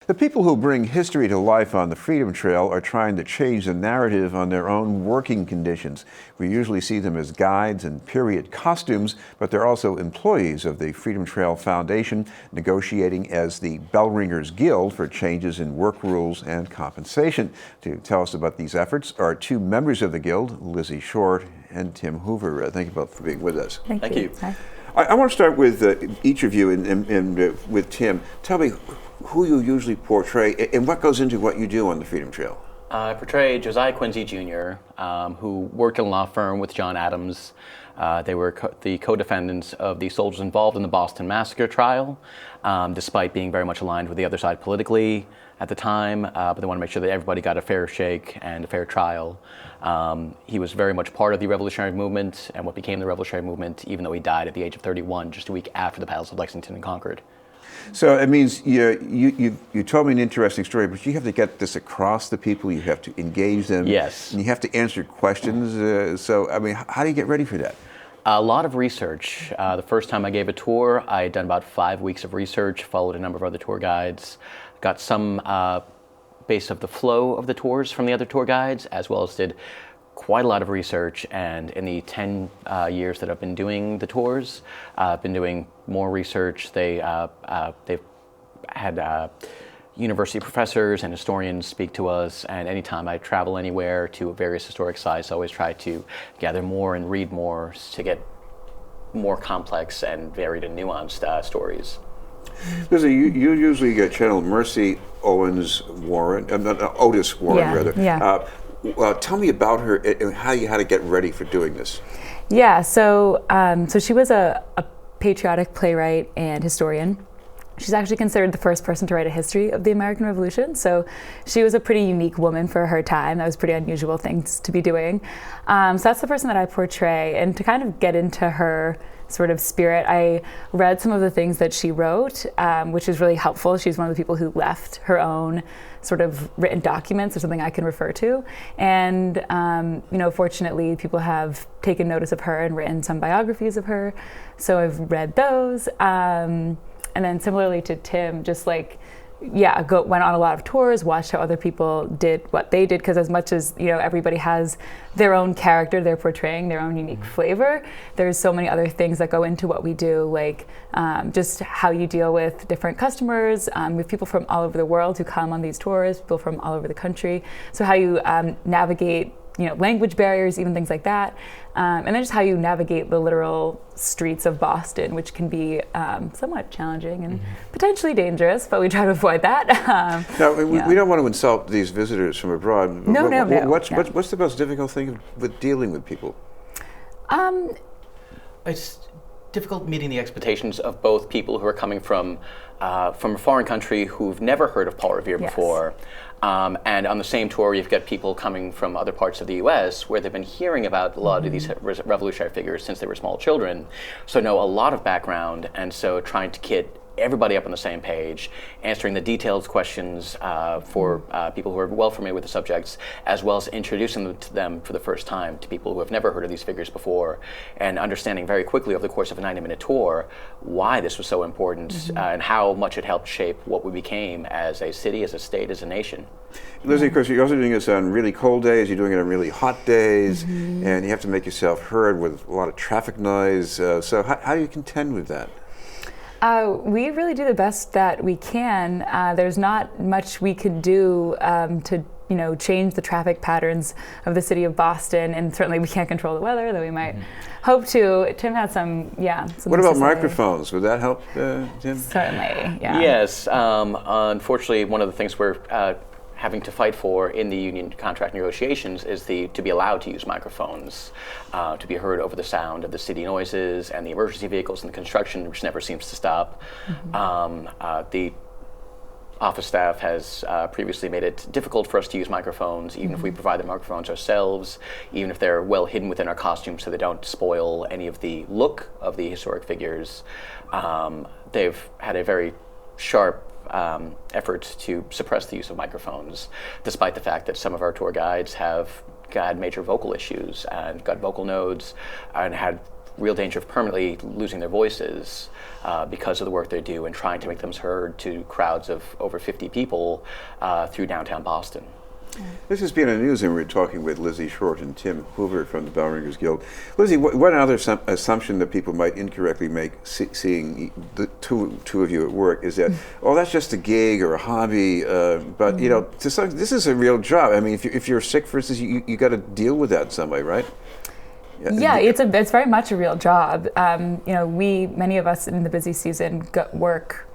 The people who bring history to life on the Freedom Trail are trying to change the narrative on their own working conditions. We usually see them as guides in period costumes, but they're also employees of the Freedom Trail Foundation, negotiating as the Bellringers Guild for changes in work rules and compensation. To tell us about these efforts are two members of the Guild, Lizzie and Tim Hoover. Thank you both for being with us. Thank you. Hi. I want to start with each of you and with Tim. Tell me who you usually portray and what goes into what you do on the Freedom Trail. I portray Josiah Quincy Jr., who worked in a law firm with John Adams. They were the co-defendants of the soldiers involved in the Boston Massacre trial, despite being very much aligned with the other side politically at the time, but they want to make sure that everybody got a fair shake and a fair trial. He was very much part of the revolutionary movement and what became the revolutionary movement, even though he died at the age of 31, just a week after the battles of Lexington and Concord. So it means you told me an interesting story, but you have to get this across to people. You have to engage them. Yes. And you have to answer questions. So, I mean, how do you get ready for that? A lot of research. The first time I gave a tour, I had done about 5 weeks of research, followed a number of other tour guides, got some base of the flow of the tours from the other tour guides, as well as did quite a lot of research. And in the 10 years that I've been doing the tours, I've been doing more research. They've had university professors and historians speak to us, and anytime I travel anywhere to various historic sites, I always try to gather more and read more to get more complex and varied and nuanced stories. Lizzie, you usually get channel Mercy Otis Warren, rather. Yeah. Tell me about her and how you had to get ready for doing this. Yeah, so she was a patriotic playwright and historian. She's actually considered the first person to write a history of the American Revolution, so she was a pretty unique woman for her time. That was pretty unusual things to be doing. So that's the person that I portray, and to kind of get into her sort of spirit, I read some of the things that she wrote, which is really helpful. She's one of the people who left her own sort of written documents or something I can refer to. And, fortunately, people have taken notice of her and written some biographies of her. So I've read those. And then similarly to Tim, just went on a lot of tours, watched how other people did what they did, because as much as everybody has their own character, they're portraying their own unique flavor, there's so many other things that go into what we do, like just how you deal with different customers. We have people from all over the world who come on these tours, people from all over the country. So how you navigate language barriers, even things like that. And then just how you navigate the literal streets of Boston, which can be somewhat challenging and potentially dangerous, but we try to avoid that. Now, we don't want to insult these visitors from abroad. No. What's the most difficult thing with dealing with people? It's difficult meeting the expectations of both people who are coming from a foreign country who've never heard of Paul Revere before. And on the same tour, you've got people coming from other parts of the U.S. where they've been hearing about a lot of these revolutionary figures since they were small children, so know a lot of background, and so trying to get everybody up on the same page, answering the detailed questions for people who are well familiar with the subjects, as well as introducing them for the first time to people who have never heard of these figures before, and understanding very quickly over the course of a 90-minute tour why this was so important and how much it helped shape what we became as a city, as a state, as a nation. Lizzie, of course, you're also doing this on really cold days, you're doing it on really hot days, and you have to make yourself heard with a lot of traffic noise. So how do you contend with that? We really do the best that we can. There's not much we could do to change the traffic patterns of the city of Boston, and certainly we can't control the weather, though we might hope to. Tim had some What about microphones? Would that help, Tim? Certainly, yeah. Yes, unfortunately, one of the things we're having to fight for in the union contract negotiations is to be allowed to use microphones, to be heard over the sound of the city noises and the emergency vehicles and the construction, which never seems to stop. The office staff has previously made it difficult for us to use microphones, even if we provide the microphones ourselves, even if they're well hidden within our costumes so they don't spoil any of the look of the historic figures. They've had a very sharp efforts to suppress the use of microphones, despite the fact that some of our tour guides have had major vocal issues and got vocal nodes and had real danger of permanently losing their voices because of the work they do and trying to make them heard to crowds of over 50 people through downtown Boston. This has been a news, and we're talking with Lizzie Short and Tim Hoover from the Bellringers Guild. Lizzie, what other assumption that people might incorrectly make seeing the two of you at work is that, oh, that's just a gig or a hobby, but you know, this is a real job. I mean, if you're sick, for instance, you got to deal with that in some way, right? Yeah, it's very much a real job. You know, many of us in the busy season work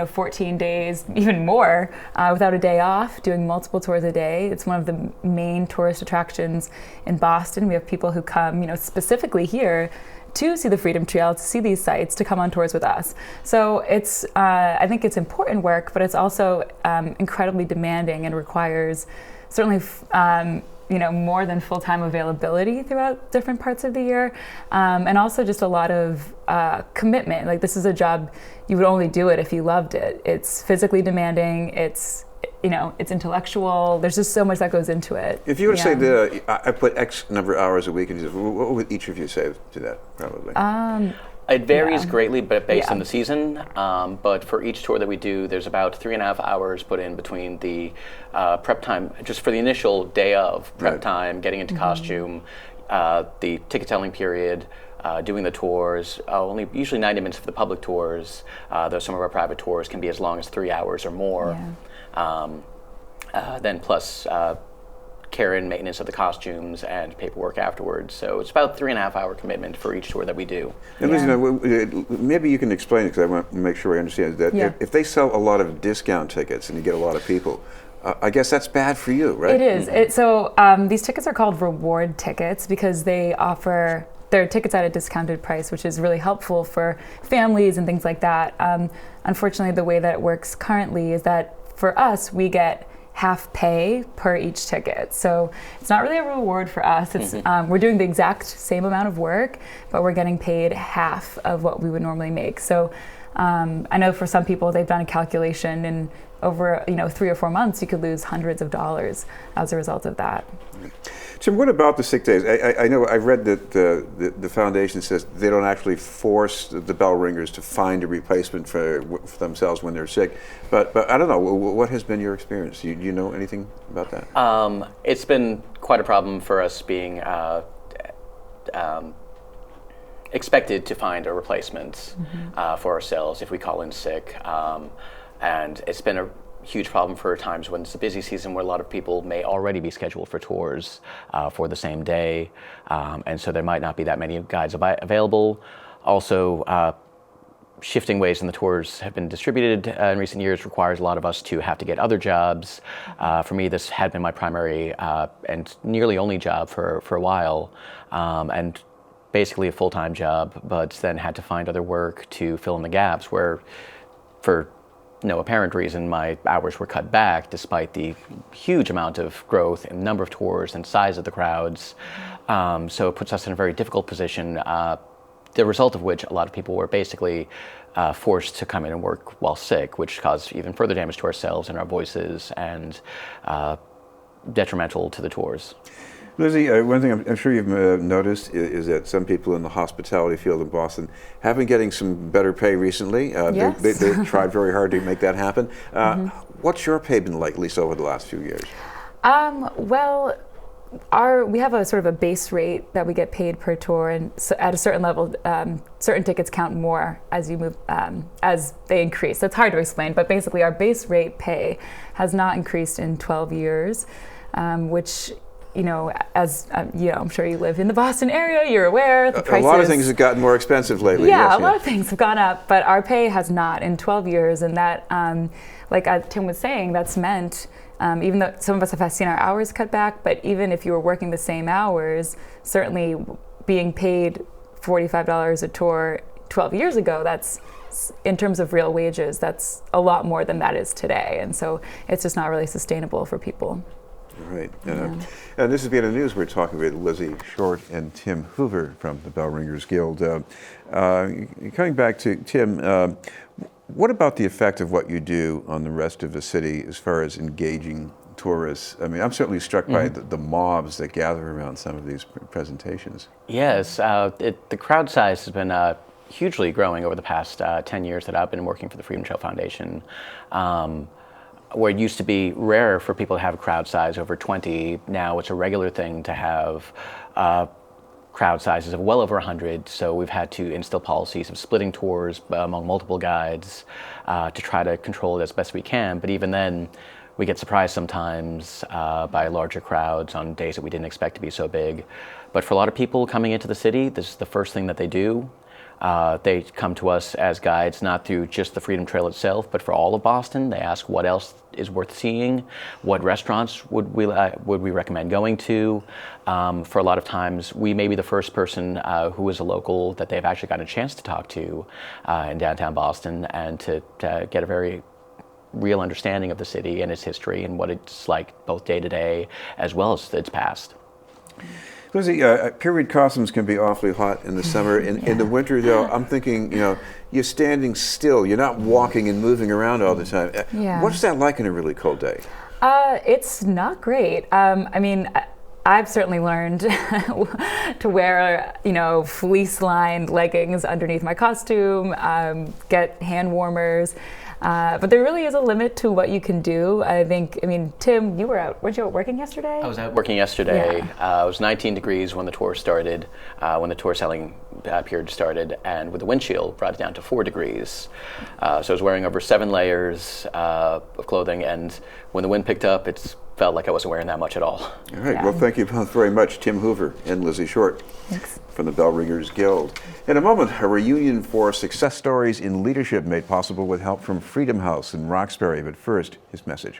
14 days, even more, without a day off, doing multiple tours a day. It's one of the main tourist attractions in Boston. We have people who come, specifically here to see the Freedom Trail, to see these sites, to come on tours with us. So it's, I think it's important work, but it's also incredibly demanding and requires certainly more than full-time availability throughout different parts of the year, and also just a lot of commitment. Like, this is a job, you would only do it if you loved it. It's physically demanding, it's intellectual, there's just so much that goes into it. If you were to say that I put X number of hours a week into this, what would each of you say to that, probably? It varies greatly, but based on the season. But for each tour that we do, there's about 3.5 hours put in between the prep time, just for the initial day of prep time, getting into costume, the ticket selling period, doing the tours, only usually 90 minutes for the public tours, though some of our private tours can be as long as 3 hours or more. Then plus care and maintenance of the costumes and paperwork afterwards. So it's about 3.5 hour commitment for each tour that we do. And listen, maybe you can explain it, because I want to make sure I understand that if they sell a lot of discount tickets and you get a lot of people, I guess that's bad for you, right? It is. So these tickets are called reward tickets because they offer their tickets at a discounted price, which is really helpful for families and things like that. Unfortunately, the way that it works currently is that for us, we get half pay per each ticket. So it's not really a reward for us. It's we're doing the exact same amount of work, but we're getting paid half of what we would normally make. So I know for some people, they've done a calculation, and over 3 or 4 months, you could lose hundreds of dollars as a result of that. Tim, what about the sick days? I know I read that the foundation says they don't actually force the Bellringers to find a replacement for themselves when they're sick, but I don't know. What has been your experience? Do you know anything about that? It's been quite a problem for us being expected to find a replacement for ourselves if we call in sick, and it's been a huge problem for times when it's a busy season where a lot of people may already be scheduled for tours for the same day, and so there might not be that many guides available. Also, shifting ways in the tours have been distributed in recent years requires a lot of us to have to get other jobs. For me, this had been my primary and nearly only job for a while, and basically a full-time job, but then had to find other work to fill in the gaps where, for no apparent reason, my hours were cut back despite the huge amount of growth in number of tours and size of the crowds. So it puts us in a very difficult position, the result of which a lot of people were basically forced to come in and work while sick, which caused even further damage to ourselves and our voices, and detrimental to the tours. Lizzie, one thing I'm sure you've noticed is that some people in the hospitality field in Boston have been getting some better pay recently. They've tried very hard to make that happen. What's your pay been like, at least over the last few years? Well, we have a sort of a base rate that we get paid per tour, and so at a certain level, certain tickets count more as you move, as they increase. That's hard to explain, but basically our base rate pay has not increased in 12 years, which, as I'm sure you live in the Boston area, you're aware the prices. A lot of things have gotten more expensive lately. Yeah, a lot of things have gone up, but our pay has not in 12 years, and that, like Tim was saying, that's meant, even though some of us have seen our hours cut back, but even if you were working the same hours, certainly being paid $45 a tour 12 years ago, that's, in terms of real wages, that's a lot more than that is today, and so it's just not really sustainable for people. Right. And this has been the news. We're talking with Lizzie Short and Tim Hoover from the Bellringers Guild. Coming back to Tim, what about the effect of what you do on the rest of the city as far as engaging tourists. I mean, I'm certainly struck by the mobs that gather around some of these presentations. Yes, the crowd size has been hugely growing over the past 10 years that I've been working for the Freedom Trail Foundation. Where it used to be rare for people to have a crowd size over 20, now it's a regular thing to have crowd sizes of well over 100. So we've had to instill policies of splitting tours among multiple guides to try to control it as best we can. But even then, we get surprised sometimes by larger crowds on days that we didn't expect to be so big. But for a lot of people coming into the city, this is the first thing that they do. They come to us as guides, not through just the Freedom Trail itself, but for all of Boston. They ask what else is worth seeing, what restaurants would we recommend going to. For a lot of times, we may be the first person who is a local that they've actually gotten a chance to talk to in downtown Boston, and to get a very real understanding of the city and its history and what it's like both day to day as well as its past. Lizzie, period costumes can be awfully hot in the summer. In the winter, though, I'm thinking, you're standing still. You're not walking and moving around all the time. What's that like in a really cold day? It's not great. I mean, I've certainly learned to wear, fleece-lined leggings underneath my costume, get hand warmers. But there really is a limit to what you can do. Tim, weren't you out working yesterday? I was out working yesterday. It was 19 degrees when the tour started, when the tour selling period started, and with the wind chill brought it down to 4 degrees. So I was wearing over 7 layers of clothing, and when the wind picked up, it felt like I wasn't wearing that much at all. All right, well, thank you both very much, Tim Hoover and Lizzie Short. Thanks. From the Bellringers Guild. In a moment, a reunion for success stories in leadership made possible with help from Freedom House in Roxbury. But first, his message.